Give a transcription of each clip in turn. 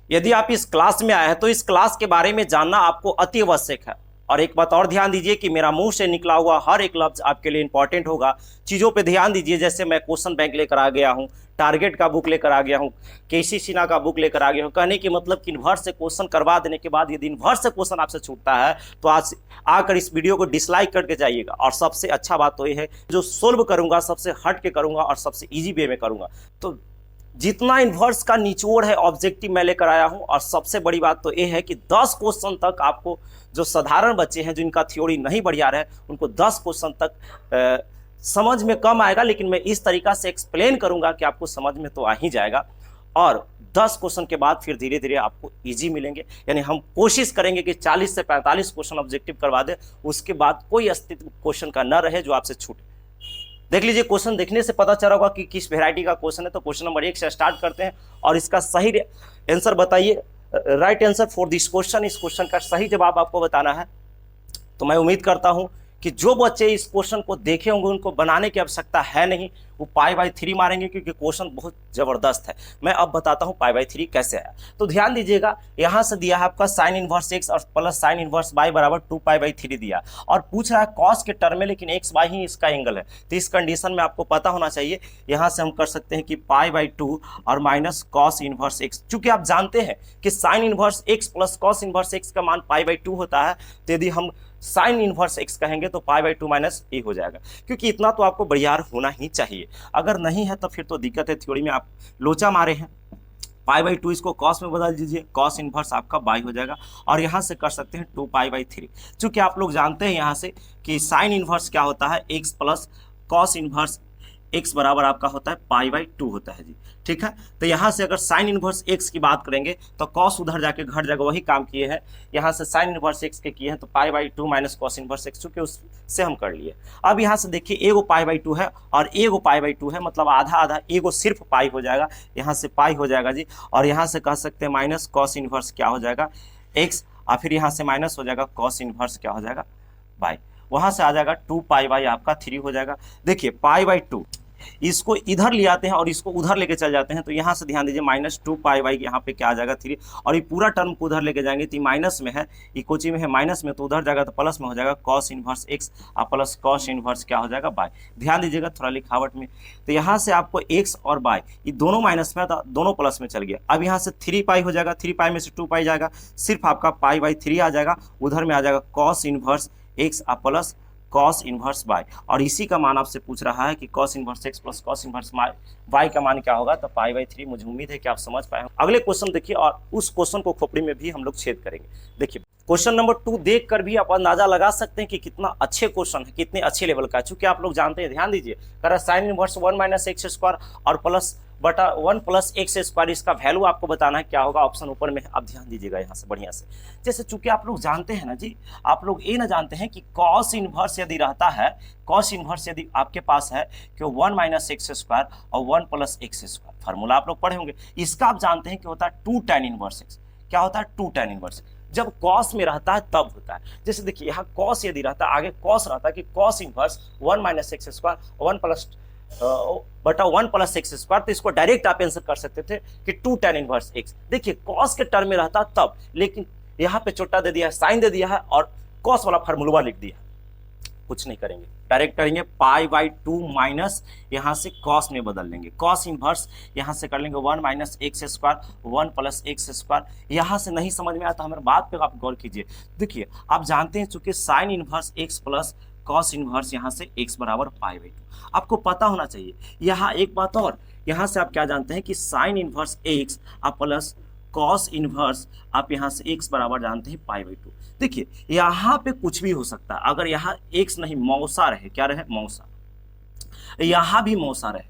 यदि आप इस क्लास में आए हैं तो इस क्लास के बारे में जानना आपको अति आवश्यक है। और एक बात और ध्यान दीजिए कि मेरा मुंह से निकला हुआ हर एक लफ्ज आपके लिए इंपॉर्टेंट होगा। चीज़ों पे ध्यान दीजिए, जैसे मैं क्वेश्चन बैंक लेकर आ गया हूँ, टारगेट का बुक लेकर आ गया हूँ, केसी सिन्हा का बुक लेकर आ गया हूँ। कहने की मतलब कि इनवर्स से क्वेश्चन करवा देने के बाद यदि इनवर्स से क्वेश्चन आपसे छूटता है तो आज आकर इस वीडियो को डिसलाइक करके जाइएगा। और सबसे अच्छा बात तो ये है, जो सोल्व करूंगा सबसे हट के करूंगा और सबसे ईजी वे में करूंगा। तो जितना इन्वर्स का निचोड़ है ऑब्जेक्टिव मैं लेकर आया हूं। और सबसे बड़ी बात तो यह है कि 10 क्वेश्चन तक आपको, जो साधारण बच्चे हैं जिनका थ्योरी नहीं बढ़िया रहे, उनको 10 क्वेश्चन तक समझ में कम आएगा, लेकिन मैं इस तरीका से एक्सप्लेन करूंगा कि आपको समझ में तो आ ही जाएगा। और 10 क्वेश्चन के बाद फिर धीरे धीरे आपको इजी मिलेंगे। यानी हम कोशिश करेंगे कि 40 से 45 क्वेश्चन ऑब्जेक्टिव करवा दें, उसके बाद कोई अस्तित्व क्वेश्चन का न रहे जो आपसे छूटे। देख लीजिए, क्वेश्चन देखने से पता चला होगा कि किस वैरायटी का क्वेश्चन है। तो क्वेश्चन नंबर 1 से स्टार्ट करते हैं और इसका सही आंसर बताइए। Right answer for this question, इस क्वेश्चन का सही जवाब आपको बताना है। तो मैं उम्मीद करता हूं कि जो बच्चे इस क्वेश्चन को देखे होंगे उनको बनाने की आवश्यकता है नहीं, वो π/3 मारेंगे, क्योंकि क्वेश्चन बहुत जबरदस्त है। मैं अब बताता हूं π/3 कैसे आया। तो ध्यान दीजिएगा, यहां से दिया है आपका साइन इनवर्स x और प्लस साइन इनवर्स y बराबर 2π/3 दिया, और पूछ रहा है कॉस के टर्म में, लेकिन x y ही इसका एंगल है। तो इस कंडीशन में आपको पता होना चाहिए, यहां से हम कर सकते हैं कि π/2 और माइनस कॉस इनवर्स x। चूंकि आप जानते हैं कि sine inverse x plus cos inverse x का मान π/2 होता है, तो यदि हम साइन इनवर्स x कहेंगे तो π/2 माइनस ए हो जाएगा। क्योंकि इतना तो आपको बढ़ियार होना ही चाहिए, अगर नहीं है तो फिर तो दिक्कत है। थ्योरी में आप लोचा मारे हैं। π/2 इसको कॉस में बदल दीजिए, कॉस इनवर्स आपका बाई हो जाएगा, और यहाँ से कर सकते हैं 2π/3। चूंकि आप लोग जानते हैं यहाँ से कि साइन इनवर्स क्या होता है, x plus cos inverse x बराबर आपका होता है π/2 होता है जी। ठीक है, तो यहाँ से अगर साइन इनवर्स x की बात करेंगे तो कॉस उधर जाके घट जाएगा, वही काम किए हैं। यहाँ से साइन इनवर्स x के किए हैं तो π/2 माइनस कॉस इनवर्स x, चूंकि उससे हम कर लिए। अब यहाँ से देखिए, एगो π/2 है और एगो π/2 है, मतलब आधा आधा, एगो सिर्फ पाई हो जाएगा, यहाँ से पाई हो जाएगा जी। और यहाँ से कह सकते हैं माइनस कॉस इनवर्स क्या हो जाएगा x, और फिर यहाँ से माइनस हो जाएगा कॉस इनवर्स क्या हो जाएगा बाई। वहाँ से आ जाएगा 2π/ आपका 3 हो जाएगा। देखिए π/2 इसको इधर ले आते हैं और इसको उधर लेके चल जाते हैं, तो यहाँ से ध्यान दीजिए माइनस 2π/ यहाँ पे क्या आ जाएगा 3, और ये पूरा टर्म को उधर लेके जाएंगे तो माइनस में है, ये कोची में है माइनस में, तो उधर जाएगा तो प्लस में हो जाएगा कॉस इनवर्स x और प्लस कॉस इनवर्स क्या हो जाएगा बाय। ध्यान दीजिएगा थोड़ा लिखावट में, तो यहाँ से आपको x और बाय ये दोनों माइनस में था, दोनों प्लस में चल गया। अब यहाँ से 3π हो जाएगा, 3π में से 2π जाएगा, सिर्फ आपका π/3 आ जाएगा, उधर में आ जाएगा कॉस इनवर्स x और प्लस कॉस इनवर्स y। और इसी का मान आपसे पूछ रहा है कि cos inverse x plus cos inverse y का मान क्या होगा, तो π/3। मुझे उम्मीद है कि आप समझ पाए। अगले क्वेश्चन देखिए, और उस क्वेश्चन को खोपड़ी में भी हम लोग छेद करेंगे। देखिए क्वेश्चन नंबर 2 देख कर भी आप अंदाजा लगा सकते हैं कि कितना अच्छे क्वेश्चन है, कितने अच्छे लेवल का है। चूंकि आप लोग जानते हैं, ध्यान दीजिए, कर रहा sine inverse 1 minus x square और प्लस बटा 1 प्लस एक्स स्क्वायर, इसका वैल्यू आपको बताना है क्या होगा। ऑप्शन ऊपर में है, अब ध्यान दीजिएगा यहाँ से बढ़िया से। जैसे चूंकि आप लोग जानते हैं ना जी, आप लोग ये ना जानते हैं कि कॉस इनवर्स यदि रहता है, कॉस इनवर्स यदि आपके पास है कि 1 माइनस एक्स स्क्वायर और 1 प्लस एक्स स्क्वायर, फार्मूला आप लोग पढ़े होंगे। इसका आप जानते हैं कि होता है 2 tan इनवर्स एक्स। क्या होता है 2 tan इनवर्स, जब कॉस में रहता है तब होता है। जैसे देखिए यहाँ कॉस यदि रहता है, आगे कॉस रहता है कि cos inverse 1 minus x square 1 plus बटा 1 प्लस एक्स स्क्वायर, तो इसको डायरेक्ट आप आंसर कर सकते थे कि 2 tan इनवर्स एक्स। देखिए कॉस के टर्म में रहता तब, लेकिन यहाँ पे छोटा दे दिया है, साइन दे दिया है और कॉस वाला फार्मूला लिख दिया। कुछ नहीं करेंगे, डायरेक्ट करेंगे π/2 माइनस यहाँ से कॉस में बदल लेंगे, कॉस इनवर्स यहाँ से कर लेंगे 1 minus x square 1 plus x square. यहाँ से नहीं समझ में आया तो हमारे बात पे आप गौर कीजिए। देखिए आप जानते हैं चूंकि sign inverse x plus cos inverse यहाँ से x बराबर π/2, आपको पता होना चाहिए। यहाँ एक बात और, यहाँ से आप क्या जानते हैं कि sine inverse x plus cos inverse आप यहाँ से x बराबर जानते हैं π/2। देखिए यहाँ पे कुछ भी हो सकता है, अगर यहाँ x नहीं मौसा रहे, क्या रहे मौसा, यहाँ भी मौसा रहे,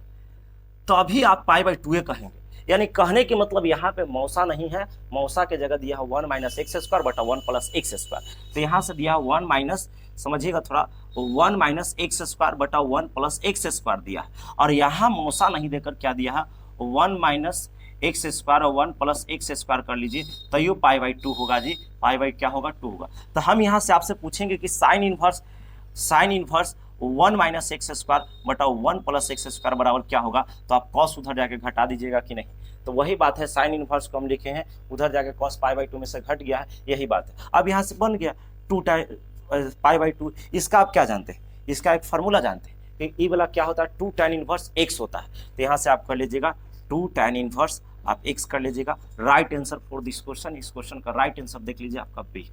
तो अभी आप π/2 कहेंगे। यानी कहने के मतलब यहाँ पे मौसा नहीं है, मौसा के जगह दिया है 1 माइनस एक्स स्क्वायर बटा 1 प्लस एक्स स्क्वायर। तो यहाँ से दिया 1 माइनस, समझिएगा थोड़ा, 1 माइनस एक्स स्क्वायर बटा 1 प्लस एक्स स्क्वायर दिया है, और यहाँ मौसा नहीं देकर क्या दिया है 1 माइनस एक्स स्क्वायर और 1 प्लस एक्स स्क्वायर कर लीजिए, तो ये π/2 होगा जी। क्या होगा 2 होगा। तो हम यहाँ से आपसे पूछेंगे कि sine inverse 1 minus x square बटा 1 प्लस एक्स स्क्वायर बराबर क्या होगा, तो आप कॉस उधर जाके घटा दीजिएगा कि नहीं। तो वही बात है, साइन इनवर्स को हम लिखे हैं, उधर जाके कॉस पाई बाई 2 में से घट गया है, यही बात है। अब यहाँ से बन गया 2 पाई बाई 2। इसका आप क्या जानते हैं, इसका एक फार्मूला जानते हैं, ये वाला क्या होता है, 2 tan इनवर्स एक्स होता है। तो यहाँ से आप कर लीजिएगा 2 tan इनवर्स आप एक्स कर लीजिएगा। Right answer for this question, इस क्वेश्चन का राइट आंसर देख लीजिए आपका बी।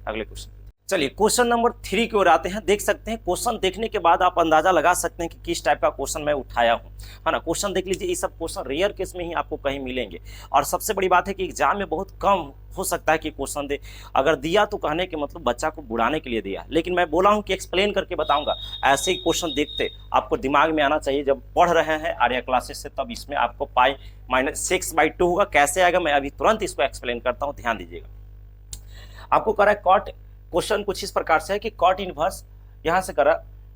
अगले क्वेश्चन, चलिए क्वेश्चन नंबर 3 की ओर आते हैं। देख सकते हैं क्वेश्चन देखने के बाद आप अंदाजा लगा सकते हैं कि किस टाइप का क्वेश्चन मैं उठाया हूं, है ना। क्वेश्चन देख लीजिए, ये सब क्वेश्चन रेयर केस में ही आपको कहीं मिलेंगे, और सबसे बड़ी बात है कि एग्जाम में बहुत कम हो सकता है कि क्वेश्चन दे। अगर दिया तो कहने के मतलब बच्चा को बुड़ाने के लिए दिया, लेकिन मैं बोला हूं कि एक्सप्लेन करके बताऊंगा। ऐसे ही क्वेश्चन देखते आपको दिमाग में आना चाहिए जब पढ़ रहे हैं आर्या क्लासेस से, तब इसमें आपको पाई माइनस 6/2 होगा। कैसे आएगा मैं अभी तुरंत इसको एक्सप्लेन करता हूँ, ध्यान दीजिएगा। आपको कह रहा है कॉट, क्वेश्चन कुछ इस प्रकार से है कि कॉट इनवर्स यहां से करा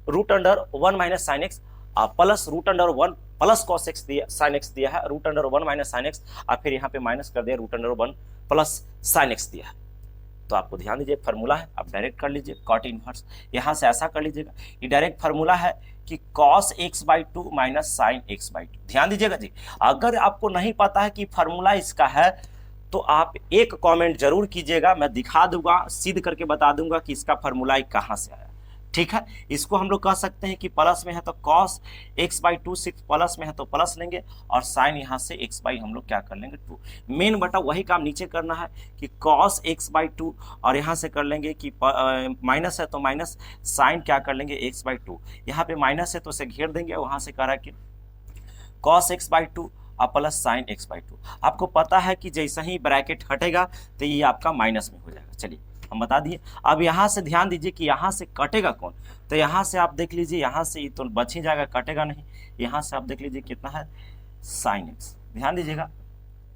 root under 1 minus sine x plus root under 1 plus cos x दिया, साइन एक्स दिया है, root under 1 minus sine x और फिर यहाँ पे माइनस कर दिया root under 1 plus sine x दिया है। तो आपको ध्यान दीजिए फार्मूला है, आप डायरेक्ट कर लीजिए कॉट इनवर्स। यहाँ से ऐसा कर लीजिएगा, ये डायरेक्ट फार्मूला है कि cos x by 2 minus sine x by 2। ध्यान दीजिएगा जी, अगर आपको नहीं पता है कि फार्मूला इसका है तो आप एक कमेंट जरूर कीजिएगा, मैं दिखा दूंगा, सिद्ध करके बता दूंगा कि इसका फार्मूला कहाँ से आया। ठीक है, इसको हम लोग कह सकते हैं कि प्लस में है तो कॉस एक्स बाई 2, सिर्फ प्लस में है तो प्लस लेंगे, और साइन यहाँ से एक्स बाई हम लोग क्या कर लेंगे 2। मेन बटा वही काम नीचे करना है कि कॉस एक्स बाई 2, और यहाँ से कर लेंगे कि माइनस है तो माइनस, साइन क्या कर लेंगे एक्स बाई 2। यहाँ पे माइनस है तो उसे घेर देंगे, वहाँ से कह रहा है कि cos x by 2 plus sine x by 2। आपको पता है कि जैसे ही ब्रैकेट हटेगा तो ये आपका माइनस में हो जाएगा। चलिए हम बता दिए। अब यहाँ से ध्यान दीजिए कि यहाँ से कटेगा कौन, तो यहाँ से आप देख लीजिए, यहाँ से ये तो बच ही जाएगा, कटेगा नहीं। यहाँ से आप देख लीजिए कितना है साइन एक्स, ध्यान दीजिएगा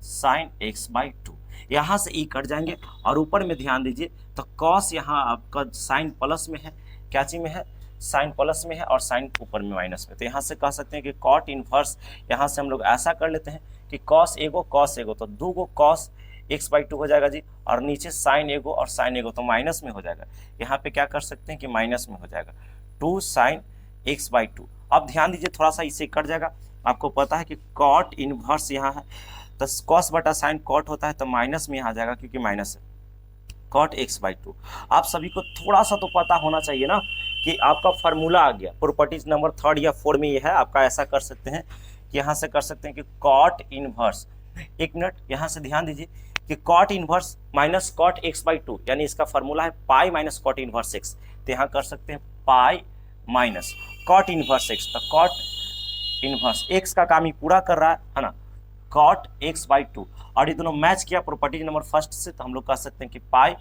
साइन एक्स बाई 2। यहाँ से ई कट जाएंगे, और ऊपर में ध्यान दीजिए तो कॉस यहाँ आपका साइन प्लस में है, क्या चीज में है, साइन प्लस में है, और साइन ऊपर में माइनस में। तो यहाँ से कह सकते हैं कि कॉट इनवर्स, यहाँ से हम लोग ऐसा कर लेते हैं कि कॉस एगो तो 2 गो कॉस एक्स बाई 2 हो जाएगा जी, और नीचे साइन एगो और साइन एगो तो माइनस में हो जाएगा। यहाँ पे क्या कर सकते हैं कि माइनस में हो जाएगा 2 साइन एक्स बाई 2। अब ध्यान दीजिए थोड़ा सा इसे कट जाएगा। आपको पता है कि कॉट इनवर्स यहाँ है तो कॉस बटा साइन कॉट होता है, तो माइनस में आ जाएगा क्योंकि माइनस है, कॉट एक्स बाई 2। आप सभी को थोड़ा सा तो पता होना चाहिए ना कि आपका फार्मूला आ गया, प्रॉपर्टीज नंबर 3 या 4 में ये है आपका। ऐसा कर सकते हैं कि यहाँ से कर सकते हैं कि कॉट इनवर्स, एक मिनट, यहाँ से ध्यान दीजिए कि cot inverse minus cot x by 2, यानी इसका फार्मूला है pi minus cot inverse x. तो यहाँ कर सकते हैं pi minus cot inverse x, तो कॉट इनवर्स एक्स का काम ही पूरा कर रहा है ना, कॉट एक्स बाई 2। और ये दोनों मैच किया प्रॉपर्टी नंबर 1 से, तो हम लोग कह सकते हैं कि पाई,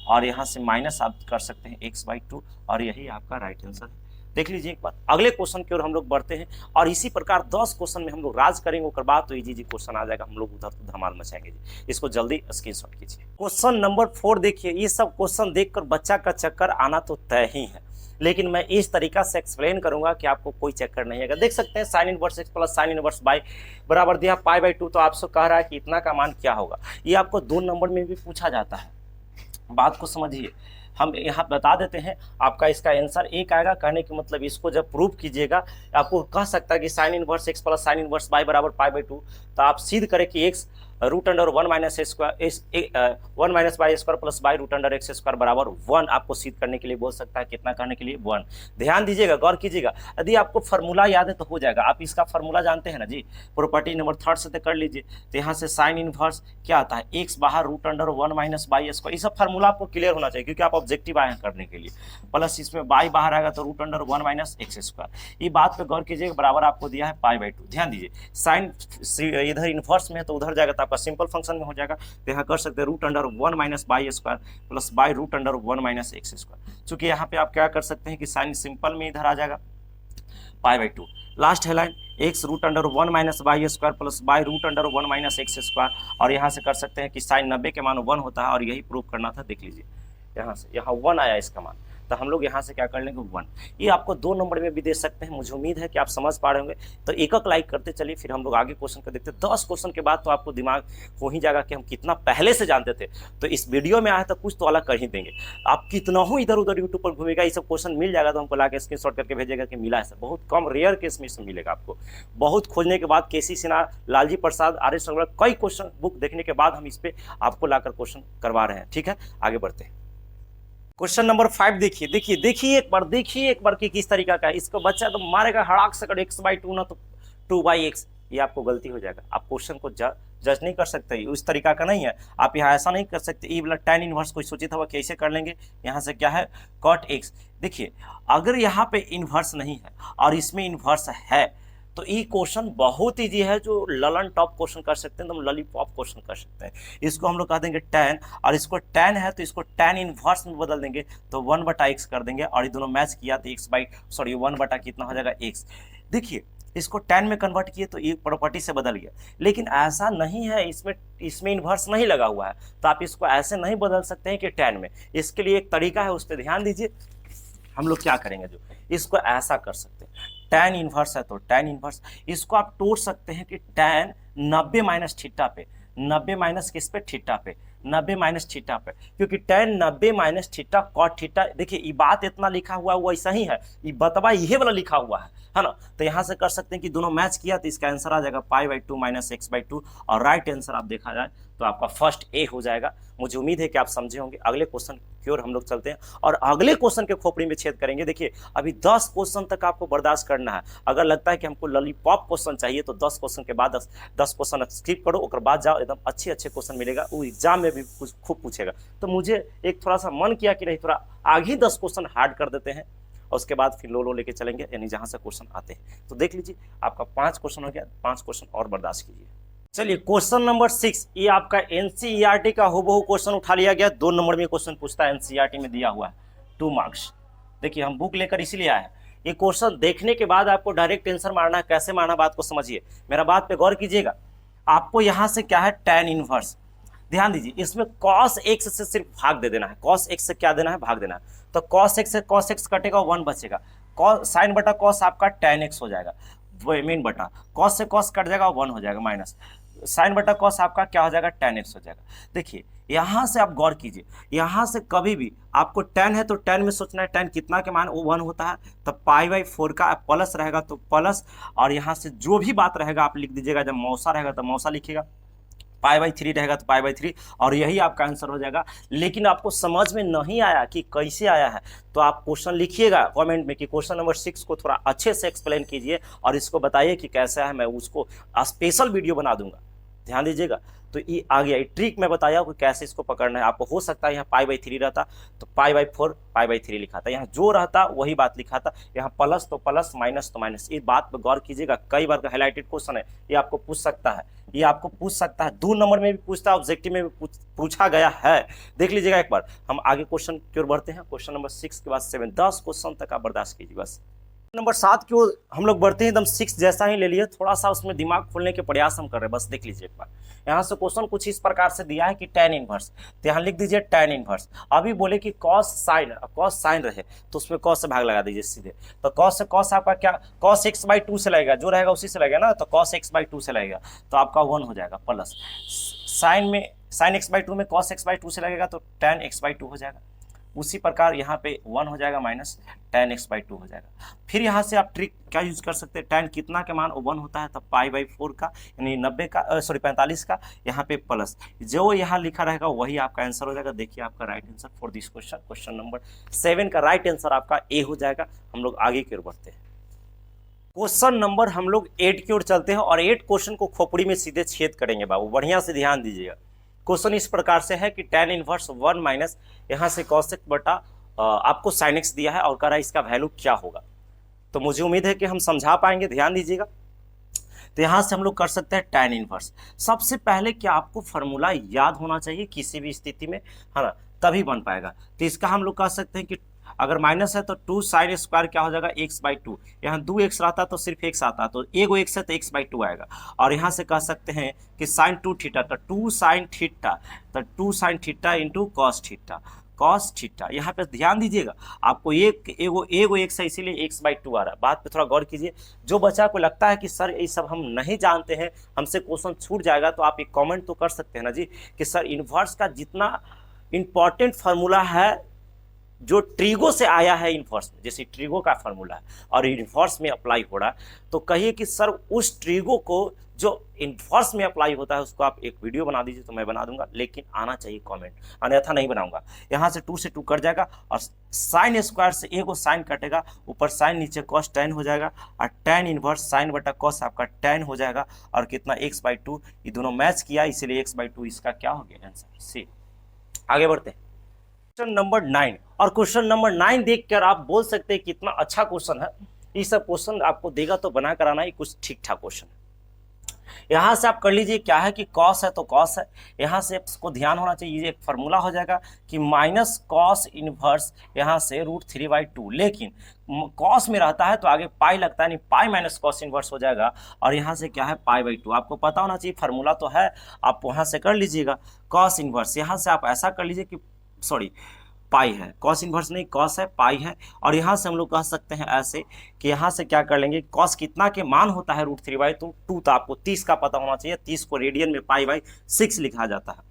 और यहाँ से माइनस आप कर सकते हैं एक्स बाई 2, और यही आपका राइट आंसर है। देख लीजिए एक बार, अगले क्वेश्चन की ओर हम लोग बढ़ते हैं, और इसी प्रकार 10 क्वेश्चन में हम लोग राज करेंगे, उसके बाद तो इजी क्वेश्चन आ जाएगा, हम लोग उधर तो धमाल मचाएंगे जी। इसको जल्दी स्क्रीनशॉट कीजिए। क्वेश्चन नंबर 4 देखिए, ये सब क्वेश्चन देखकर बच्चा का चक्कर आना तो तय ही है, लेकिन मैं इस तरीका से एक्सप्लेन करूंगा कि आपको कोई चक्कर नहीं आएगा। देख सकते हैं sign inverse x plus sine inverse y बराबर दिया पाई बाई 2, तो आपसे कह रहा है कि इतना का मान क्या होगा। ये आपको 2 नंबर में भी पूछा जाता है, बात को समझिए। हम यहाँ बता देते हैं, आपका इसका आंसर एक आएगा। कहने के मतलब इसको जब प्रूव कीजिएगा, आपको कह सकता है कि sine inverse x plus sine inverse y बराबर पाई बाई 2, तो आप सिद्ध करें कि x root under 1 minus square 1 minus y square plus y root under x square बराबर 1 आपको सिद्ध करने के लिए बोल सकता है। कितना करने के लिए 1। ध्यान दीजिएगा, गौर कीजिएगा। यदि आपको फार्मूला याद है तो हो जाएगा। आप इसका फार्मूला जानते हैं ना जी, प्रॉपर्टी नंबर 3 से तो कर लीजिए। तो यहाँ से साइन इनवर्स क्या आता है, एक्स बाहर root under 1 minus y square. ये सब फार्मूला आपको क्लियर होना चाहिए क्योंकि आप ऑब्जेक्टिव आए हैं करने के लिए। प्लस इसमें बाई बाहर आएगा तो root under 1 minus x square. ये बात पे गौर कीजिएगा, बराबर आपको दिया है पाई बाई 2। ध्यान दीजिए, साइन इधर इनवर्स में है तो उधर जाएगा तो आपका सिंपल फंक्शन में हो जाएगा। तो यहाँ कर सकते हैं root under 1 minus y square plus y root under 1 minus x square. चूंकि यहाँ पे आप क्या कर सकते हैं कि साइन सिंपल में इधर आ जाएगा पाई बाई 2। लास्ट है line x root under 1 minus y square plus y root under 1 minus x square. और यहाँ से कर सकते हैं कि साइन 90 के मान 1 होता है, और यही प्रूव करना था। देख लीजिए यहाँ से यहाँ 1 आया इसका मान, तो हम लोग यहाँ से क्या कर लेंगे 1। ये आपको 2 नंबर में भी दे सकते हैं। मुझे उम्मीद है कि आप समझ पा रहे होंगे। तो एक लाइक करते चलिए, फिर हम लोग आगे क्वेश्चन को देखते हैं। 10 क्वेश्चन के बाद तो आपको दिमाग हो ही जाएगा कि हम कितना पहले से जानते थे। तो इस वीडियो में आया तो कुछ तो अलग कर ही देंगे। आप कितना हो इधर उधर यूट्यूब पर घूमेगा, ये सब क्वेश्चन मिल जाएगा तो हमको ला के स्क्रीनशॉट करके भेजेगा कि मिला है सर। बहुत कम रेयर केस में इसमें मिलेगा आपको। बहुत खोजने के बाद केसी सिन्हा, लालजी प्रसाद, आर.एस. अग्रवाल, कई क्वेश्चन बुक देखने के बाद हम इस पे आपको लाकर क्वेश्चन करवा रहे हैं। ठीक है, आगे बढ़ते हैं। क्वेश्चन नंबर 5 देखिए एक बार कि किस तरीका का है। इसको बच्चा तो मारेगा हड़ाक से, अगर x/2 ना तो 2/x। ये आपको गलती हो जाएगा। आप क्वेश्चन को जज नहीं कर सकते, उस तरीका का नहीं है। आप यहाँ ऐसा नहीं कर सकते। ये वाला tan इनवर्स कोई सोचे था वो कैसे कर लेंगे। यहाँ से क्या है cot x। देखिए अगर यहाँ पे इन्वर्स नहीं है और इसमें इन्वर्स है तो ये क्वेश्चन बहुत ईजी है, जो ललन टॉप क्वेश्चन कर सकते हैं, तो हम लॉलीपॉप क्वेश्चन कर सकते हैं। इसको हम लोग कह देंगे tan, और इसको tan है तो इसको tan इनवर्स में बदल देंगे तो 1/x कर देंगे, और ये दोनों मैच किया तो 1 कितना हो जाएगा x। देखिए इसको tan में कन्वर्ट किए तो ये प्रॉपर्टी से बदल गया, लेकिन ऐसा नहीं है, इसमें इन्वर्स नहीं लगा हुआ है, तो आप इसको ऐसे नहीं बदल सकते हैं कि tan में। इसके लिए एक तरीका है, उस पर ध्यान दीजिए। हम लोग क्या करेंगे, जो इसको ऐसा कर सकते हैं, tan इनवर्स है तो tan इनवर्स, इसको आप तोड़ सकते हैं कि tan 90 माइनस थीटा पे, 90 माइनस किस पे, थीटा पे, 90 माइनस थीटा पे, क्योंकि tan 90 minus theta cot theta. देखिए ये बात इतना लिखा हुआ है वैसा ही है, ये बतवा ये वाला लिखा हुआ है ना। तो यहाँ से कर सकते हैं कि दोनों मैच किया तो इसका आंसर आ जाएगा π/2 माइनस x/2, और राइट आंसर आप देखा जाए तो आपका फर्स्ट ए हो जाएगा। मुझे उम्मीद है कि आप समझे होंगे। अगले क्वेश्चन की ओर हम लोग चलते हैं और अगले क्वेश्चन के खोपड़ी में छेद करेंगे। देखिए अभी 10 क्वेश्चन तक आपको बर्दाश्त करना है। अगर लगता है कि हमको लॉलीपॉप क्वेश्चन चाहिए तो 10 क्वेश्चन के बाद 10 क्वेश्चन स्किप करो, उसके बाद जाओ, एकदम अच्छे क्वेश्चन मिलेगा। वो एग्जाम में भी खूब पूछेगा। तो मुझे एक थोड़ा सा मन किया कि नहीं, थोड़ा आगे 10 क्वेश्चन हार्ड कर देते हैं और उसके बाद फिर लो लेके चलेंगे, यानी जहाँ से क्वेश्चन आते हैं। तो देख लीजिए आपका 5 क्वेश्चन हो गया, 5 क्वेश्चन और बर्दाश्त कीजिए। चलिए क्वेश्चन नंबर 6, ये आपका एनसीईआरटी का हूबहू क्वेश्चन उठा लिया गया। 2 नंबर में क्वेश्चन पूछता है, एनसीईआरटी में दिया हुआ है, 2 मार्क्स। देखिए हम बुक लेकर इसीलिए आए हैं। ये क्वेश्चन देखने के बाद आपको डायरेक्ट आंसर मारना है। कैसे मारना, बात को समझिए, मेरा बात पे गौर कीजिएगा। आपको यहाँ से क्या है, tan इनवर्स, ध्यान दीजिए, इसमें cos x से सिर्फ भाग दे देना है। cos x से क्या देना है, भाग देना है। तो cos x से cos x कटेगा, 1 बचेगा। साइन बटा cos आपका tan x हो जाएगा, मेन बटा cos से cos कट जाएगा, 1 हो जाएगा, माइनस साइन बटा cos आपका क्या हो जाएगा, tan x हो जाएगा। देखिए यहाँ से आप गौर कीजिए, यहाँ से कभी भी आपको tan है तो tan में सोचना है, tan कितना के मान 1 होता है, तो π/4 का प्लस रहेगा तो प्लस, और यहाँ से जो भी बात रहेगा आप लिख दीजिएगा। जब मौसा रहेगा तो मौसा लिखिएगा, π/3 रहेगा तो π/3, और यही आपका आंसर हो जाएगा। लेकिन आपको समझ में नहीं आया कि कैसे आया है तो आप क्वेश्चन लिखिएगा कमेंट में कि क्वेश्चन नंबर 6 को थोड़ा अच्छे से एक्सप्लेन कीजिए और इसको बताइए कि कैसा है। मैं उसको स्पेशल वीडियो बना दूंगा, ध्यान दीजिएगा। तो ये आ गया, ये ट्रिक मैं बताया कि कैसे इसको पकड़ना है। आपको हो सकता है यहाँ π/3 रहता तो π/4 π/3 लिखा था, यहाँ जो रहता वही बात लिखा था, यहाँ प्लस तो प्लस, माइनस तो माइनस। इस बात पर गौर कीजिएगा, कई बार का हाईलाइटेड क्वेश्चन है, ये आपको पूछ सकता है, ये आपको पूछ सकता है। 2 नंबर में भी पूछता है, ऑब्जेक्टिव में भी पूछा गया है। देख लीजिएगा एक बार। हम आगे क्वेश्चन की ओर बढ़ते हैं। क्वेश्चन नंबर 6 के बाद 7, 10 क्वेश्चन तक आप बर्दाश्त कीजिए बस। नंबर 7 की ओर हम लोग बढ़ते हैं। एकदम 6 जैसा ही ले लिए, थोड़ा सा उसमें दिमाग खोलने के प्रयास हम कर रहे हैं, बस देख लीजिए एक बार। यहाँ से क्वेश्चन कुछ इस प्रकार से दिया है कि tan इनवर्स, तो यहाँ लिख दीजिए tan इनवर्स। अभी बोले कि cos साइन रहे तो उसमें cos से भाग लगा दीजिए सीधे। तो cos से cos आपका क्या, cos x/2 से लगेगा, जो रहेगा उसी से लगेगा ना, तो cos x/2 से लगेगा तो आपका 1 हो जाएगा, प्लस साइन x/2 में cos x/2 से लगेगा तो tan x/2 हो जाएगा। उसी प्रकार यहाँ पे 1 हो जाएगा, माइनस tan x/2 हो जाएगा। फिर यहाँ से आप ट्रिक क्या यूज कर सकते हैं, tan कितना के मान 1 होता है तो π/4 का, यानी 45 का, यहाँ पे प्लस, जो यहाँ लिखा रहेगा वही आपका आंसर हो जाएगा। देखिए आपका right answer for this question, question number 7 का राइट आंसर आपका ए हो जाएगा। हम लोग आगे की ओर बढ़ते हैं। क्वेश्चन नंबर हम लोग 8 की ओर चलते हैं और 8 क्वेश्चन को खोपड़ी में सीधे छेद करेंगे बाबू, बढ़िया से ध्यान दीजिएगा। क्वेश्चन इस प्रकार से है कि tan इनवर्स 1 माइनस यहाँ से cos x बटा आपको sin x दिया है और कह रहा है इसका वैल्यू क्या होगा। तो मुझे उम्मीद है कि हम समझा पाएंगे, ध्यान दीजिएगा। तो यहाँ से हम लोग कर सकते हैं tan इनवर्स। सबसे पहले क्या आपको फार्मूला याद होना चाहिए किसी भी स्थिति में, है ना, तभी बन पाएगा। तो इसका हम लोग कह सकते हैं कि अगर माइनस है तो 2 sin स्क्वायर क्या हो जाएगा, x/2। यहाँ 2x रहता तो सिर्फ x आता, तो एगो x है तो x/2 आएगा। और यहाँ से कह सकते हैं कि sin 2 थीटा, तो 2 sin थीटा, तो 2 sin theta into cos theta. Cos theta. यहाँ पे ध्यान दीजिएगा, आपको एगो एक्स है इसीलिए x/2 आ रहा है। बात पे थोड़ा गौर कीजिए। जो बच्चा को लगता है कि सर ये सब हम नहीं जानते हैं, हमसे क्वेश्चन छूट जाएगा, तो आप एक कमेंट तो कर सकते हैं ना जी कि सर इन्वर्स का जितना इंपॉर्टेंट फार्मूला है जो ट्रिगो से आया है इन्वर्स में, जैसे ट्रिगो का फार्मूला है और इन्वर्स में अप्लाई हो रहा है, तो कहिए कि सर उस ट्रिगो को जो इन्वर्स में अप्लाई होता है उसको आप एक वीडियो बना दीजिए, तो मैं बना दूंगा, लेकिन आना चाहिए कमेंट, अन्यथा नहीं बनाऊंगा। यहाँ से 2 से 2 कट जाएगा और साइन स्क्वायर से एगो साइन कटेगा, ऊपर साइन नीचे कॉस tan हो जाएगा और tan इन्वर्स साइन बटा कॉस आपका tan हो जाएगा और कितना x/2, ये दोनों मैच किया इसीलिए x/2 इसका क्या हो गया आंसर सी। आगे बढ़ते हैं क्वेश्चन नंबर 9, और क्वेश्चन नंबर 9 देखकर आप बोल सकते हैं कितना अच्छा क्वेश्चन है। ये सब क्वेश्चन आपको देगा तो बना कर आना ही कुछ ठीक ठाक क्वेश्चन है। यहाँ से आप कर लीजिए, क्या है कि कॉस है तो कॉस है, यहाँ से आपको ध्यान होना चाहिए, ये एक फार्मूला हो जाएगा कि माइनस कॉस इनवर्स यहाँ से √3/2, लेकिन कॉस में रहता है तो आगे पाई लगता है, नहीं पाई माइनस कॉस इनवर्स हो जाएगा और यहाँ से क्या है π/2। आपको पता होना चाहिए, फार्मूला तो है, आप वहाँ से कर लीजिएगा कॉस इनवर्स। यहाँ से आप ऐसा कर लीजिए कि सॉरी पाई है, कॉस इनवर्स नहीं कॉस है, पाई है, और यहाँ से हम लोग कह सकते हैं ऐसे कि यहाँ से क्या कर लेंगे, कॉस कितना के मान होता है √3/2, तो आपको 30 का पता होना चाहिए, 30 को रेडियन में π/6 लिखा जाता है।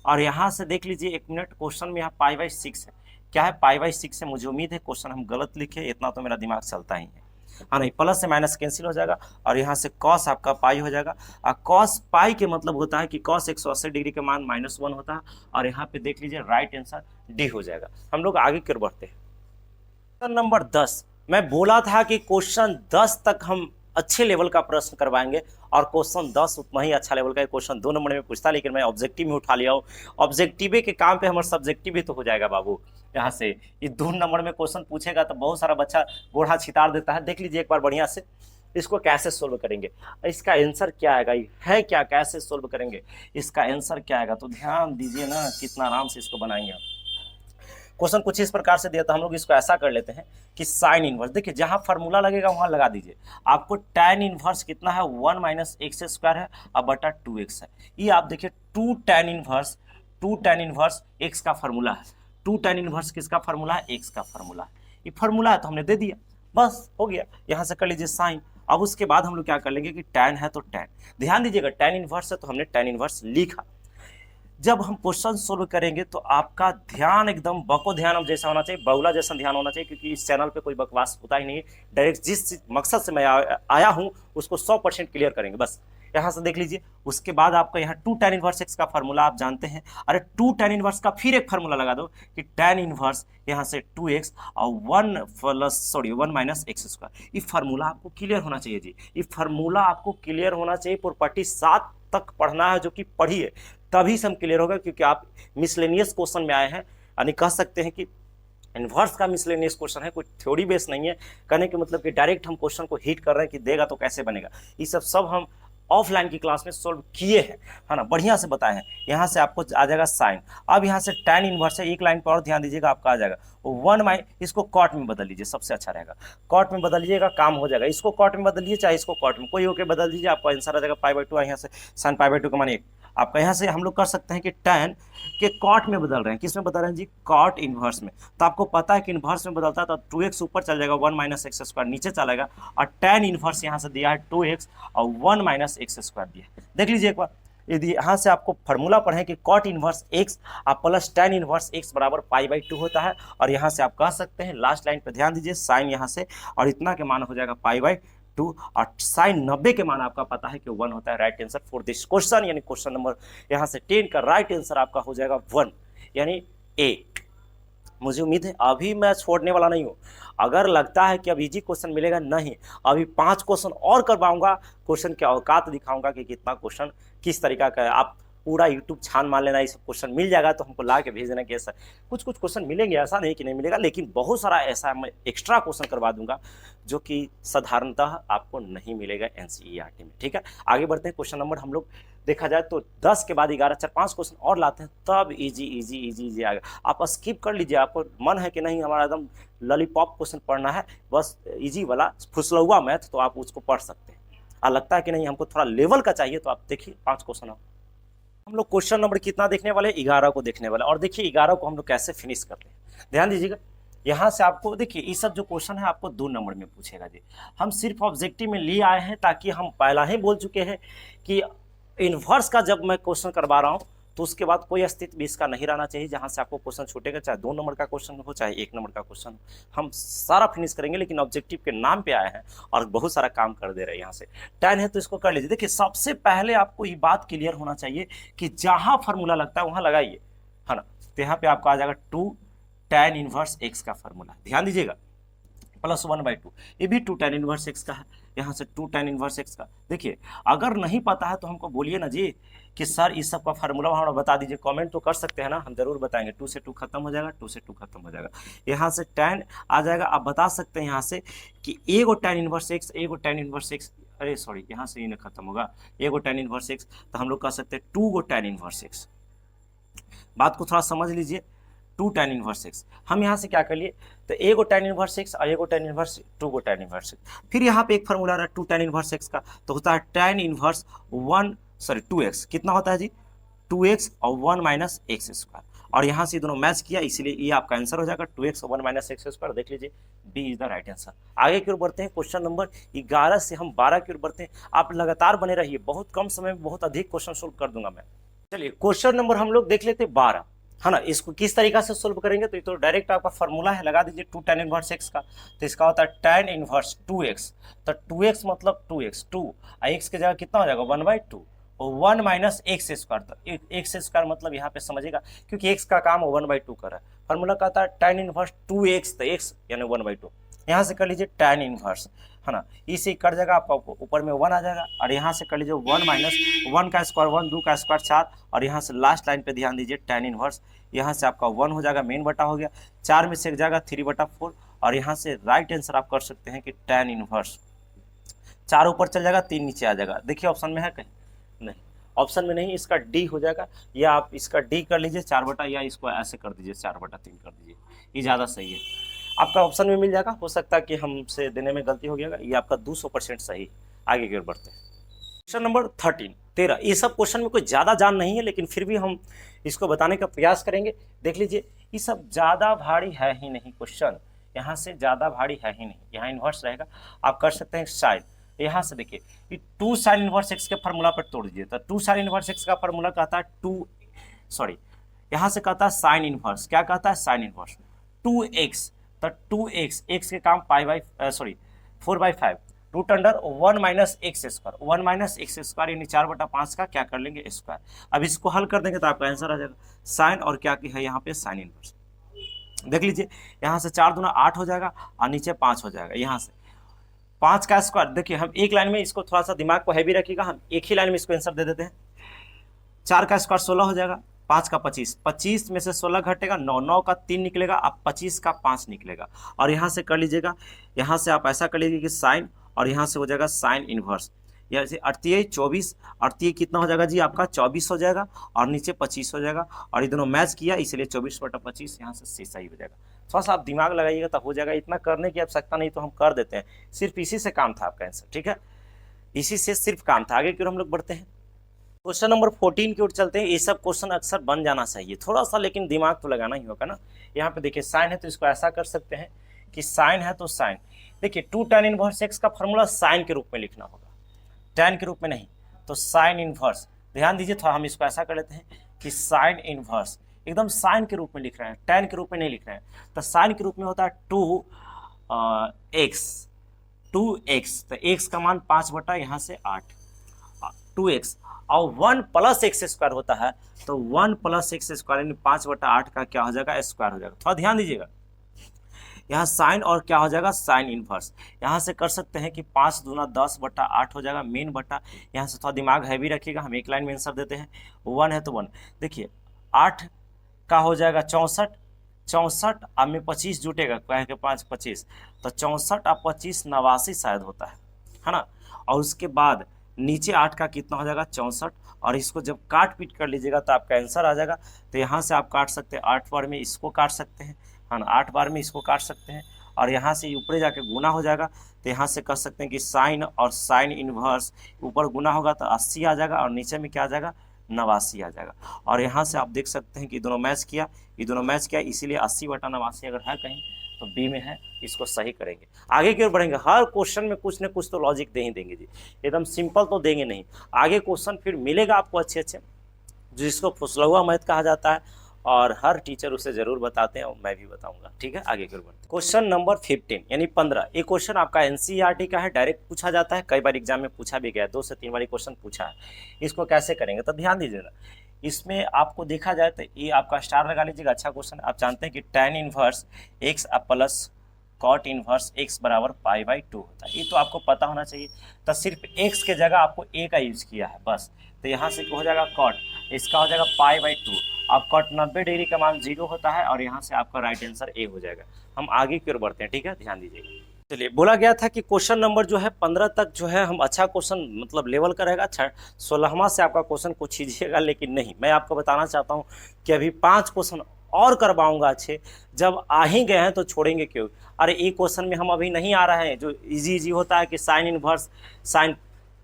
और यहाँ से देख लीजिए, एक मिनट, क्वेश्चन में यहाँ π/6 है, क्या है π/6 है, मुझे उम्मीद है क्वेश्चन हम गलत लिखे, इतना तो मेरा दिमाग चलता ही है। हाँ नहीं, प्लस से माइनस कैंसिल हो जाएगा और यहाँ से कॉस आपका पाई हो जाएगा, और कॉस पाई के मतलब होता है कि कॉस 180 डिग्री के मान -1 होता है, और यहाँ पे देख लीजिए राइट आंसर डी हो जाएगा। हम लोग आगे की ओर बढ़ते हैं। क्वेश्चन नंबर 10, मैं बोला था कि क्वेश्चन 10 तक हम अच्छे लेवल का प्रश्न करवाएंगे, और क्वेश्चन 10 उतना ही अच्छा लेवल का क्वेश्चन 2 नंबर में पूछता, लेकिन मैं ऑब्जेक्टिव में उठा लिया हूँ। ऑब्जेक्टिव के काम पे हमारा सब्जेक्टिव भी तो हो जाएगा बाबू। यहाँ से ये 2 नंबर में क्वेश्चन पूछेगा तो बहुत सारा बच्चा गोढ़ा छितार देता है। देख लीजिए एक बार बढ़िया से, इसको कैसे सोल्व करेंगे, इसका आंसर क्या आएगा, है क्या, कैसे सोल्व करेंगे, इसका आंसर क्या आएगा, तो ध्यान दीजिए ना कितना आराम से इसको बनाएंगे हम। क्वेश्चन कुछ इस प्रकार से दिया, तो हम लोग इसको ऐसा कर लेते हैं कि साइन इनवर्स, देखिए जहां फार्मूला लगेगा वहां लगा दीजिए। आपको tan इनवर्स कितना है, 1 - x² है और बटा 2x है। ये आप देखिए 2 tan इनवर्स x का फार्मूला है, 2 tan इनवर्स किसका फार्मूला है, x का फार्मूला है। ये फार्मूला है तो हमने दे दिया, बस हो गया। यहाँ से कर लीजिए साइन। अब उसके बाद हम लोग क्या कर लेंगे कि tan है तो tan, ध्यान दीजिएगा tan इनवर्स है तो हमने tan इनवर्स लिखा। जब हम क्वेश्चन सोल्व करेंगे तो आपका ध्यान एकदम बको ध्यान अब जैसा होना चाहिए, बउला जैसा ध्यान होना चाहिए, क्योंकि इस चैनल पे कोई बकवास होता ही नहीं है। डायरेक्ट जिस मकसद से मैं आया हूँ उसको 100% क्लियर करेंगे बस। यहाँ से देख लीजिए, उसके बाद आपका यहाँ 2 tan इनवर्स x का फार्मूला आप जानते हैं। अरे 2 tan इनवर्स का फिर एक फार्मूला लगा दो कि tan इनवर्स यहाँ से 2x और 1 - x²। ये फार्मूला आपको क्लियर होना चाहिए जी, ये फार्मूला आपको क्लियर होना चाहिए। प्रॉपर्टी 7 तक पढ़ना है, जो कि पढ़िए तभी से हम क्लियर होगा, क्योंकि आप मिसलेनियस क्वेश्चन में आए हैं, यानी कह सकते हैं कि इन्वर्स का मिसलेनियस क्वेश्चन है, कोई थ्योरी बेस नहीं है। कहने के मतलब कि डायरेक्ट हम क्वेश्चन को हिट कर रहे हैं कि देगा तो कैसे बनेगा। ये सब हम ऑफलाइन की क्लास में सोल्व किए हैं, है ना, बढ़िया से बताए हैं। यहाँ से आपको आ जाएगा साइन। अब यहाँ से tan इनवर्स है, एक लाइन पर और ध्यान दीजिएगा, आपका आ जाएगा 1 इसको कॉट में बदल लीजिए, सबसे अच्छा रहेगा। कॉट में बदल लीजिएगा, काम हो जाएगा। इसको कॉट में बदल लीजिए, चाहे इसको कॉट में, कोई होकर बदल दीजिए, आपका आंसर आ जाएगा π/2। यहाँ से साइन π/2 का मान 1। आपका यहाँ से हम लोग कर सकते हैं कि tan के कॉट में बदल रहे हैं, किस में बदल रहे हैं जी, कॉट इनवर्स में। तो आपको पता है कि इनवर्स में बदलता है तो 2x ऊपर चल जाएगा, 1 - x² नीचे चलेगा, और tan इनवर्स यहाँ से दिया है 2x और 1 - x² दिया है। देख लीजिए एक बार, यदि यहाँ से आपको फार्मूला पढ़ें कि कॉट इनवर्स x आप प्लस tan इनवर्स x बराबर π/2 होता है, और यहाँ से आप कह सकते हैं, लास्ट लाइन पर ध्यान दीजिए, साइन यहाँ से और इतना के मान हो जाएगा π/2, और साइन 90 के मान आपका पता है कि 1 होता है। Right answer for this question, यानी क्वेश्चन नंबर यहाँ से 10 का राइट आंसर आपका हो जाएगा 1, यानी ए। मुझे उम्मीद है अभी मैं छोड़ने वाला नहीं हूँ। अगर लगता है कि अब इजी क्वेश्चन मिलेगा, नहीं, अभी 5 क्वेश्चन और करवाऊंगा, क्वेश्चन के औकात दिखाऊंगा कि कितना क्वेश्चन किस तरीका का है। आप पूरा यूट्यूब छान मान लेना, ये सब क्वेश्चन मिल जाएगा तो हमको ला के भेज देना कि ऐसा कुछ क्वेश्चन मिलेंगे, ऐसा नहीं कि नहीं मिलेगा, लेकिन बहुत सारा ऐसा मैं एक्स्ट्रा क्वेश्चन करवा दूंगा जो कि साधारणतः आपको नहीं मिलेगा एनसीईआरटी में। ठीक है, आगे बढ़ते हैं। क्वेश्चन नंबर हम लोग देखा जाए तो 10 के बाद 11, 4-5 क्वेश्चन और लाते हैं, तब इजी आएगा। आप स्किप कर लीजिए, आपको मन है कि नहीं हमारा एकदम लॉलीपॉप क्वेश्चन पढ़ना है, बस इजी वाला फुसलौआ मैथ, तो आप उसको पढ़ सकते हैं। और लगता है कि नहीं हमको थोड़ा लेवल का चाहिए, तो आप देखिए 5 क्वेश्चन हम लोग क्वेश्चन नंबर कितना देखने वाले, 11 को देखने वाले। और देखिए 11 को हम लोग कैसे फिनिश करते हैं, ध्यान दीजिएगा। यहाँ से आपको देखिए ये सब जो क्वेश्चन है आपको 2 नंबर में पूछेगा जी। हम सिर्फ ऑब्जेक्टिव में लिए आए हैं ताकि हम पहला ही बोल चुके हैं कि इन्वर्स का जब मैं क्वेश्चन करवा रहा हूँ तो उसके बाद कोई अस्तित्व भी इसका नहीं रहना चाहिए जहाँ से आपको क्वेश्चन छूटेगा, चाहे 2 नंबर का क्वेश्चन हो चाहे 1 नंबर का क्वेश्चन हो। हम सारा फिनिश करेंगे, लेकिन ऑब्जेक्टिव के नाम पे आए हैं और बहुत सारा काम कर दे रहे हैं। यहाँ से 10 है तो इसको कर लीजिए। देखिए सबसे पहले आपको ये बात क्लियर होना चाहिए कि जहाँ फार्मूला लगता है वहाँ लगाइए, है ना। तो यहाँ पे आपको आ जाएगा 2 tan इनवर्स x का फार्मूला, ध्यान दीजिएगा, प्लस 1/2। ये भी 2 tan इनवर्स x का है, यहाँ से 2 tan इनवर्स x का। देखिए अगर नहीं पता है तो हमको बोलिए ना जी कि सर इस सब का फार्मूला हमारा बता दीजिए, कमेंट तो कर सकते हैं ना, हम जरूर बताएंगे। 2 से 2 खत्म हो जाएगा, 2 से 2 खत्म हो जाएगा, यहाँ से tan आ जाएगा। आप बता सकते हैं यहाँ से कि एगो tan इनवर्स x, एगो tan इनवर्स x, अरे सॉरी यहाँ से ही खत्म होगा, एगो tan इनवर्स x, तो हम लोग कह सकते हैं 2 गो tan इनवर्स x। बात को थोड़ा समझ लीजिए, 2 tan इनवर्स x। हम यहाँ से क्या कर लिए, तो एगो tan इनवर्स x और एगो tan इनवर्स 2 गो tan इनवर्स x। फिर यहाँ पे एक फार्मूला रहा 2 tan इनवर्स x का, तो होता है tan इनवर्स 2x। कितना होता है जी, 2x और 1 माइनस एक्स स्क्वायर। और यहाँ से दोनों मैच किया, इसलिए ये आपका आंसर हो जाएगा 2x और 1 माइनस एक्स स्क्वायर। देख लीजिए B is the right answer. आगे की ओर बढ़ते हैं, क्वेश्चन नंबर 11 से हम 12 की ओर बढ़ते हैं। आप लगातार बने रहिए, बहुत कम समय में बहुत अधिक क्वेश्चन सोल्व कर दूंगा मैं। चलिए क्वेश्चन नंबर हम लोग देख लेते हैं 12, है ना। इसको किस तरीका से सोल्व करेंगे, तो ये तो डायरेक्ट आपका फार्मूला है, लगा दीजिए 2 tan इनवर्स x का। तो इसका होता है tan इनवर्स 2x, तो 2x मतलब 2x, 2 x की जगह कितना हो जाएगा 1/2 और 1 माइनस एक्स स्क्वायर। तो एक्स स्क्वायर मतलब यहाँ पे समझिएगा, क्योंकि x का काम 1/2 कर रहा है। फार्मूला कहता है tan इनवर्स 2x, तो x यानी 1/2। यहाँ से कर लीजिए tan इनवर्स, है ना, इसे कट जाएगा, आपका ऊपर में 1 आ जाएगा। और यहाँ से कर लीजिए 1 माइनस 1 का स्क्वायर 1, 2 का स्क्वायर 4, और यहाँ से लास्ट लाइन पे ध्यान दीजिए tan इनवर्स, यहाँ से आपका 1 हो जाएगा, मेन बटा हो गया, 4 में से एक जाएगा 3/4। और यहाँ से राइट आंसर आप कर सकते हैं कि tan इनवर्स 4 ऊपर चल जाएगा, 3 नीचे आ जाएगा। देखिए ऑप्शन में है कहीं नहीं, ऑप्शन में नहीं, इसका डी हो जाएगा, या आप इसका डी कर लीजिए 4 या इसको ऐसे कर दीजिए 4/3 कर दीजिए, ये ज़्यादा सही है। आपका ऑप्शन में मिल जाएगा, हो सकता है कि हमसे देने में गलती हो गया, ये आपका 200% सही। आगे की ओर बढ़ते हैं, क्वेश्चन नंबर 13। ये सब क्वेश्चन में कोई ज़्यादा जान नहीं है, लेकिन फिर भी हम इसको बताने का प्रयास करेंगे। देख लीजिए ये सब ज़्यादा भारी है ही नहीं, क्वेश्चन यहाँ से ज़्यादा भारी है ही नहीं। यहाँ इन्वर्स रहेगा, आप कर सकते हैं साइन। यहाँ से देखिए ये 2 sin इनवर्स x के फार्मूला पर तोड़ दीजिए, तो 2 sin इनवर्स x का फार्मूला कहता है यहाँ से कहता है साइन इनवर्स, क्या कहता है साइन इनवर्स 2x, तो 2x, x के काम 4/5 root under 1 minus x square, 1 minus x square यानी 4/5 का क्या कर लेंगे स्क्वायर। अब इसको हल कर देंगे तो आपका आंसर आ जाएगा साइन, और क्या है यहाँ पे साइन इनवर्स। देख लीजिए यहाँ से 4 दूना 8 हो जाएगा और नीचे 5 हो जाएगा। यहाँ से 5 का स्क्वायर, देखिए हम एक लाइन में, इसको थोड़ा सा दिमाग को हैवी रखिएगा, हम एक ही लाइन में इसको आंसर दे देते हैं। 4 का स्क्वायर 16 हो जाएगा, 5 का 25, 25 में से 16 घटेगा 9, 9 का 3 निकलेगा, अब 25 का 5 निकलेगा। और यहाँ से कर लीजिएगा, यहाँ से आप ऐसा कर लीजिए कि साइन, और यहाँ से हो जाएगा साइन इनवर्स, जैसे 38 24, 38 कितना हो जाएगा जी आपका 24 हो जाएगा, और नीचे 25 हो जाएगा, और ये दोनों मैच किया इसलिए 24/25 यहाँ से सही हो जाएगा। थोड़ा सा आप दिमाग लगाइएगा तो हो जाएगा, इतना करने की आवश्यकता नहीं, तो हम कर देते हैं, सिर्फ इसी से काम था आपका आंसर, ठीक है, इसी से सिर्फ काम था। आगे की ओर हम लोग बढ़ते हैं, क्वेश्चन नंबर 14 की ओर चलते हैं। ये सब क्वेश्चन अक्सर बन जाना चाहिए थोड़ा सा, लेकिन दिमाग तो लगाना ही होगा ना। यहाँ पे देखिए साइन है तो इसको ऐसा कर सकते हैं कि साइन है तो साइन, देखिए 2 tan इनवर्स x का फॉर्मूला साइन के रूप में लिखना होगा, टैन के रूप में नहीं, तो साइन इनवर्स। ध्यान दीजिए थोड़ा, हम इसको ऐसा कर लेते हैं कि साइन इनवर्स एकदम साइन के रूप में लिख रहे हैं, टैन के रूप में नहीं लिख रहे हैं। तो साइन के रूप में होता है 2x, तो x का मान 5 यहाँ से 8, 2x, और 1 प्लस एक्स स्क्वायर होता है, तो 1 प्लस एक्स स्क्वायर यानी 5/8 का क्या हो जाएगा स्क्वायर हो जाएगा। थोड़ा ध्यान दीजिएगा, यहाँ साइन और क्या हो जाएगा साइन इनवर्स। यहाँ से कर सकते हैं कि 5 दूना 10/8 हो जाएगा, मेन बटा, यहाँ से थोड़ा दिमाग हैवी रखिएगा, हम एक लाइन में आंसर देते हैं। 1 है तो 1, देखिए 8 का हो जाएगा 64, 64 अब में 25 जुटेगा, कह के 5 25, तो 64 और 25 89 शायद होता है ना। और उसके बाद नीचे 8 का कितना हो जाएगा 64, और इसको जब काट पीट कर लीजिएगा तो आपका आंसर आ जाएगा। तो यहाँ से आप काट सकते हैं 8 बार में इसको काट सकते हैं, है ना, 8 बार में इसको काट सकते हैं, और यहाँ से ऊपर जाके गुना हो जाएगा। तो यहाँ से कर सकते हैं कि साइन और साइन इनवर्स ऊपर गुना होगा तो 80 आ जाएगा, और नीचे में क्या आ जाएगा 89 आ जाएगा। और यहाँ से आप देख सकते हैं कि दोनों मैच किया, ये दोनों मैच किया, इसीलिए 80/89 अगर है कहीं तो बी में है, इसको सही करेंगे। आगे की ओर बढ़ेंगे, हर क्वेश्चन में कुछ न कुछ तो लॉजिक दे ही देंगे जी, एकदम सिंपल तो देंगे नहीं। आगे क्वेश्चन फिर मिलेगा आपको अच्छे अच्छे, जिसको फुसलुआ मैथ कहा जाता है, और हर टीचर उसे जरूर बताते हैं और मैं भी बताऊंगा। ठीक है, आगे की ओर बढ़ते हैं। क्वेश्चन नंबर 15 यानी 15, ये क्वेश्चन आपका एनसीईआरटी का है, डायरेक्ट पूछा जाता है, कई बार एग्जाम में पूछा भी गया, 2 से 3 बार क्वेश्चन पूछा है। इसको कैसे करेंगे तो ध्यान दीजिएगा, इसमें आपको देखा जाए तो ये आपका स्टार लगा लीजिएगा, अच्छा क्वेश्चन। आप जानते हैं कि tan inverse x plus cot inverse x बराबर π/2 होता है, ये तो आपको पता होना चाहिए। तो सिर्फ x के जगह आपको a का यूज किया है बस, तो यहाँ से हो जाएगा कॉट, इसका हो जाएगा π/2। अब कॉट 90 डिग्री का मान 0 होता है, और यहाँ से आपका राइट आंसर ए हो जाएगा। हम आगे की ओर बढ़ते हैं, ठीक है, ध्यान दीजिएगा। चलिए, बोला गया था कि क्वेश्चन नंबर जो है 15 तक जो है हम अच्छा क्वेश्चन मतलब लेवल का रहेगा, 16वां से आपका क्वेश्चन को छीजिएगा, लेकिन नहीं, मैं आपको बताना चाहता हूँ कि अभी 5 क्वेश्चन और करवाऊंगा अच्छे। जब आ ही गए हैं तो छोड़ेंगे क्यों? अरे एक क्वेश्चन में हम अभी नहीं आ रहे हैं, जो इजी होता है कि साइन इनवर्स साइन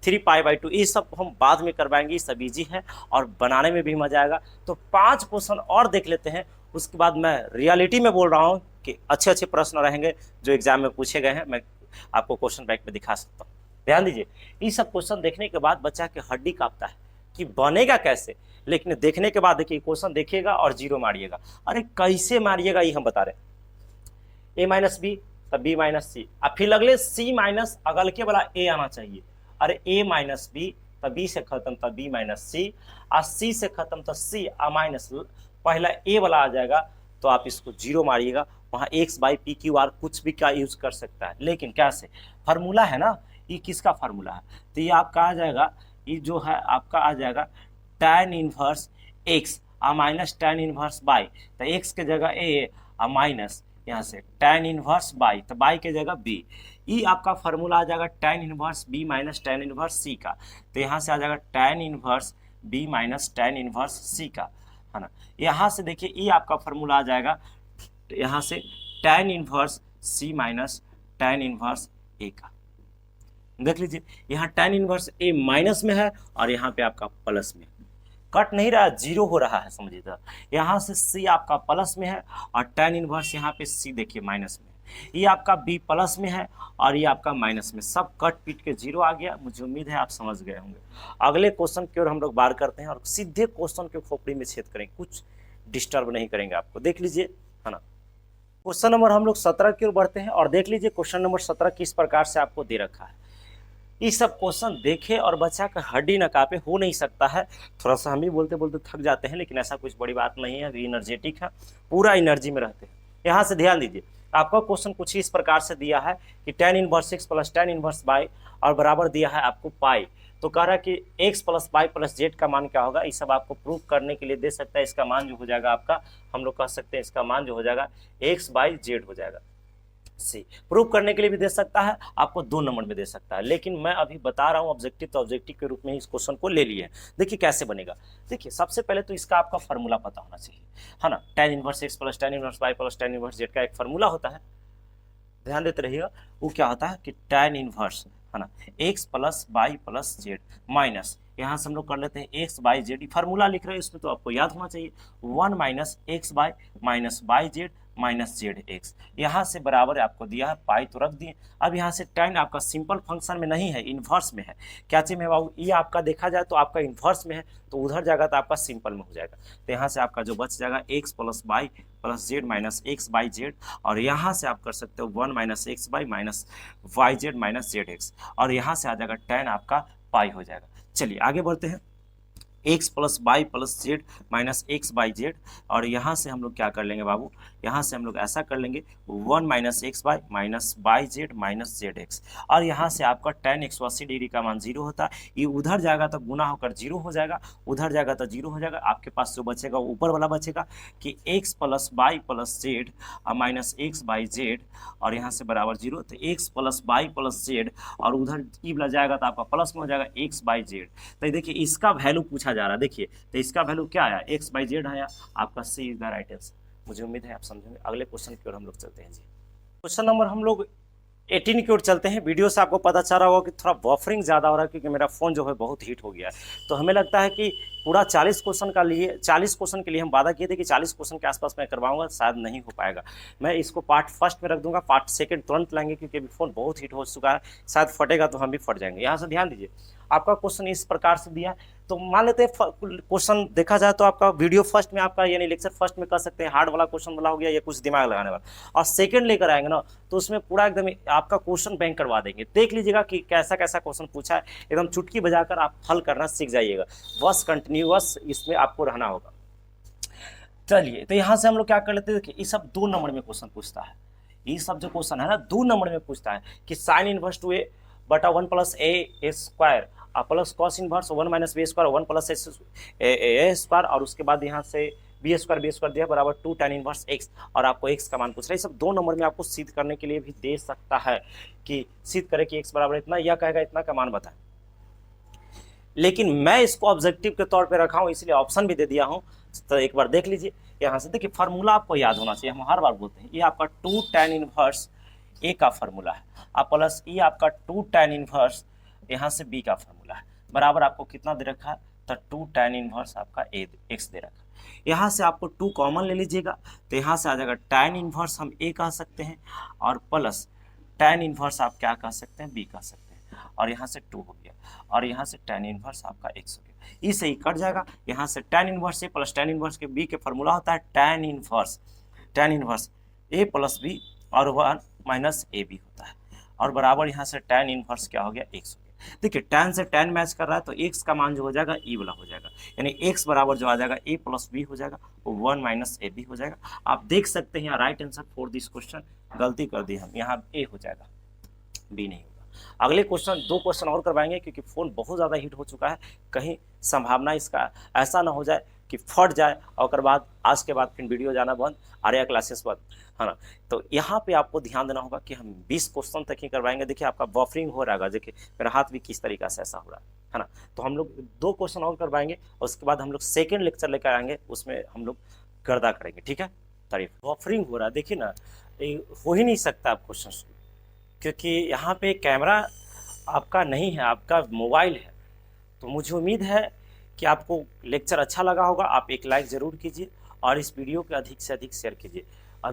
3π/2, ये सब हम बाद में करवाएंगे, सब इजी है और बनाने में भी मजा आएगा। तो 5 क्वेश्चन और देख लेते हैं, उसके बाद मैं रियलिटी में बोल रहा हूँ कि अच्छे अच्छे प्रश्न रहेंगे जो एग्जाम में पूछे गए हैं, मैं आपको क्वेश्चन बैंक में दिखा सकता हूँ। ध्यान दीजिए, ये सब क्वेश्चन देखने के बाद बच्चा की हड्डी कांपता है कि बनेगा कैसे, लेकिन देखने के बाद देखिए क्वेश्चन देखिएगा और 0 मारिएगा। अरे कैसे मारिएगा ये हम बता रहे हैं, a माइनस बी तब b माइनस सी, अब फिर अगले c माइनस अगल के वाला a आना चाहिए। अरे a माइनस बी तब b से खत्म तब b माइनस सी, और c से खत्म तो c माइनस पहला a वाला आ जाएगा, तो आप इसको 0 मारिएगा। वहाँ x/p/q/r कुछ भी का यूज कर सकता है, लेकिन कैसे, फार्मूला है ना, ये किसका फार्मूला है, तो ये आपका आ जाएगा, ये जो है आपका आ जाएगा tan inverse x minus tan inverse y, तो x के जगह a माइनस यहाँ से tan इनवर्स y, तो y के जगह b, ये आपका फार्मूला आ जाएगा tan inverse b minus tan inverse c का, तो यहाँ से आ जाएगा tan inverse b minus tan inverse c का, है ना। यहाँ से देखिए ये आपका फार्मूला आ जाएगा, यहाँ से tan inverse c minus tan inverse a का, देख लीजिए यहाँ tan इनवर्स a माइनस में है और यहाँ पे आपका प्लस में, कट नहीं रहा, 0 हो रहा है, समझिएगा। यहाँ से c आपका प्लस में है और tan इनवर्स यहाँ पे c देखिए माइनस में, ये आपका b प्लस में है और ये आपका माइनस में, सब कट पीट के 0 आ गया। मुझे उम्मीद है आप समझ गए होंगे। अगले क्वेश्चन की ओर हम लोग बार करते हैं और सीधे क्वेश्चन के खोपड़ी में छेद करेंगे, कुछ डिस्टर्ब नहीं करेंगे आपको, देख लीजिए, है ना। क्वेश्चन नंबर हम लोग 17 की ओर बढ़ते हैं और देख लीजिए क्वेश्चन नंबर 17 किस प्रकार से आपको दे रखा है। ये सब क्वेश्चन देखे और बच्चा का हड्डी न कांपे हो नहीं सकता है। थोड़ा सा हम भी बोलते बोलते थक जाते हैं, लेकिन ऐसा कुछ बड़ी बात नहीं है, अभी एनर्जेटिक है, पूरा एनर्जी में रहते हैं। यहाँ से ध्यान दीजिए, आपका क्वेश्चन कुछ इस प्रकार से दिया है कि tan inverse x plus tan inverse y और बराबर दिया है आपको पाई, तो कह रहा है कि x plus y plus z का मान क्या होगा। ये सब आपको प्रूव करने के लिए दे सकता है। इसका मान जो हो जाएगा आपका, हम लोग कह सकते हैं इसका मान जो हो जाएगा x/z हो जाएगा। सी प्रूव करने के लिए भी दे सकता है, आपको 2 नंबर में दे सकता है, लेकिन मैं अभी बता रहा हूँ ऑब्जेक्टिव, तो ऑब्जेक्टिव के रूप में इस क्वेश्चन को ले लिए। देखिए कैसे बनेगा, देखिए सबसे पहले तो इसका आपका फार्मूला पता होना चाहिए, है ना। tan inverse x plus tan inverse y plus tan inverse z का एक फार्मूला होता है, ध्यान देते रहिएगा। वो क्या होता है कि tan इनवर्स, है ना, x plus y plus z minus, यहाँ से हम लोग कर लेते हैं x/z, फार्मूला लिख रहे हैं इसमें तो आपको याद होना चाहिए, 1 minus x/y minus y/z minus zx, यहाँ से बराबर आपको दिया है पाई, तो रख दिए। अब यहाँ से tan आपका सिंपल फंक्शन में नहीं है, इन्वर्स में है। क्या चीज में बाबू, ये आपका देखा जाए तो आपका इन्वर्स में है, तो उधर जाएगा तो आपका सिंपल में हो जाएगा। तो यहाँ से आपका जो बच जाएगा x plus y plus z minus x/z, और यहाँ से आप कर सकते हो 1 minus x/y minus yz minus zx, और यहाँ से आ जाएगा tan आपका पाई हो जाएगा। चलिए आगे बढ़ते हैं, x plus y plus z minus x/z, और यहाँ से हम लोग क्या कर लेंगे बाबू, यहाँ से हम लोग ऐसा कर लेंगे 1 minus x/y minus y/z minus zx, और यहाँ से आपका tan 180 डिग्री का मान 0 होता है, ये उधर जाएगा तो गुना होकर 0 हो जाएगा, उधर जाएगा तो 0 हो जाएगा। आपके पास जो बचेगा ऊपर वाला बचेगा कि x plus y plus z minus x/z, और यहाँ से बराबर 0, तो x plus y plus z, और उधर ई जाएगा तो आपका प्लस में हो जाएगा x/z। तो देखिए इसका वैल्यू पूछा जा रहा है, देखिए तो इसका वैल्यू क्या आया, x/z आया, आपका सी इज द राइट आंसर। मुझे उम्मीद है आप समझेंगे। अगले क्वेश्चन की ओर हम लोग चलते हैं जी। क्वेश्चन नंबर हम लोग 18 की ओर चलते हैं। वीडियो से आपको पता चल रहा होगा कि थोड़ा बफरिंग ज़्यादा हो रहा है, क्योंकि मेरा फ़ोन जो है बहुत हीट हो गया है। तो हमें लगता है कि पूरा 40 क्वेश्चन के लिए हम वादा किए थे कि 40 क्वेश्चन के आसपास मैं करवाऊंगा, शायद नहीं हो पाएगा। मैं इसको पार्ट फर्स्ट में रख दूंगा, पार्ट सेकंड तुरंत लाएंगे, क्योंकि अभी फ़ोन बहुत हीट हो चुका है, शायद फटेगा तो हम भी फट जाएंगे। यहाँ से ध्यान दीजिए, आपका क्वेश्चन इस प्रकार से दिया है। तो मान लेते हैं क्वेश्चन देखा जाए तो आपका वीडियो फर्स्ट में, आपका यानी लेक्चर फर्स्ट में कर सकते हैं हार्ड वाला क्वेश्चन वाला हो गया, या कुछ दिमाग लगाने वाला, और सेकंड लेकर आएंगे ना तो उसमें पूरा एकदम आपका क्वेश्चन बैंक करवा देंगे। देख लीजिएगा कि कैसा कैसा क्वेश्चन पूछा है, एकदम चुटकी बजाकर आप हल करना सीख जाइएगा। बस कंटिन्यूअस इसमें आपको रहना होगा। चलिए, तो यहाँ से हम लोग क्या कर लेते हैं, देखिए ये सब 2 नंबर में क्वेश्चन पूछता है। ये सब जो क्वेश्चन है ना 2 नंबर में पूछता है कि साइन इनवर्स 2a बटा 1 plus a square plus cos inverse 1 minus b square 1 plus a square, और उसके बाद यहाँ से बी स्क्वायर दिया बराबर 2 tan इनवर्स एक्स, और आपको एक्स का मान पूछ रहा है। ये सब 2 नंबर में आपको सिद्ध करने के लिए भी दे सकता है कि सिद्ध करे कि एक्स बराबर इतना, या कहेगा इतना का मान बताए। लेकिन मैं इसको ऑब्जेक्टिव के तौर पे रखा हूँ, इसलिए ऑप्शन भी दे दिया हूँ। तो एक बार देख लीजिए, यहाँ से देखिए फार्मूला आपको याद होना चाहिए, हम हर बार बोलते हैं। ये आपका 2 tan इनवर्स ए का फार्मूला है, आप प्लस ये आपका 2 tan इनवर्स यहाँ से बी का फार्मूला है, बराबर आपको कितना दे रखा है, तो 2 tan इनवर्स आपका ए एक्स दे रखा है। यहाँ से आपको 2 कॉमन ले लीजिएगा, तो यहाँ से आ जाएगा tan इनवर्स हम ए कह सकते हैं, और प्लस tan इनवर्स आप क्या कह सकते हैं, बी कह सकते हैं, और यहाँ से 2 हो गया, और यहाँ से tan इनवर्स आपका एक्स हो गया। इसे ही कट जाएगा, यहाँ से tan इनवर्स ए प्लस tan इनवर्स के बी के फार्मूला होता है tan इनवर्स ए प्लस बी और 1 माइनस ए बी होता है, और बराबर यहाँ से tan इनवर्स क्या हो गया, एक्स हो गया। देखिए tan से tan मैच कर रहा है, तो एक्स का मान जो हो जाएगा ई वाला हो जाएगा, यानी एक्स बराबर जो आ जाएगा ए प्लस बी हो जाएगा, वो 1 माइनस ए बी हो जाएगा। आप देख सकते हैं right answer for this question, गलती कर दी हम, यहाँ ए हो जाएगा, बी नहीं होगा। अगले क्वेश्चन 2 क्वेश्चन और करवाएंगे, क्योंकि फ़ोन बहुत ज़्यादा हीट हो चुका है, कहीं संभावना इसका ऐसा ना हो जाए कि फट जाए और बाद आज के बाद फिर वीडियो जाना बंद, आर्या क्लासेस बंद, है ना। तो यहाँ पे आपको ध्यान देना होगा कि हम 20 क्वेश्चन तक ही करवाएंगे। देखिए आपका बफरिंग हो रहा है, देखिए मेरा हाथ भी किस तरीका से ऐसा हो रहा है ना। तो हम लोग 2 क्वेश्चन और करवाएंगे, और उसके बाद हम लोग सेकेंड लेक्चर लेकर आएंगे, उसमें हम लोग गर्दा करेंगे, ठीक है। तारीफ बफरिंग हो रहा है, देखिए ना, हो ही नहीं सकता आप क्वेश्चन, क्योंकि यहाँ पे कैमरा आपका नहीं है, आपका मोबाइल है। तो मुझे उम्मीद है कि आपको लेक्चर अच्छा लगा होगा। आप एक लाइक ज़रूर कीजिए, और इस वीडियो को अधिक से अधिक शेयर कीजिए। अभी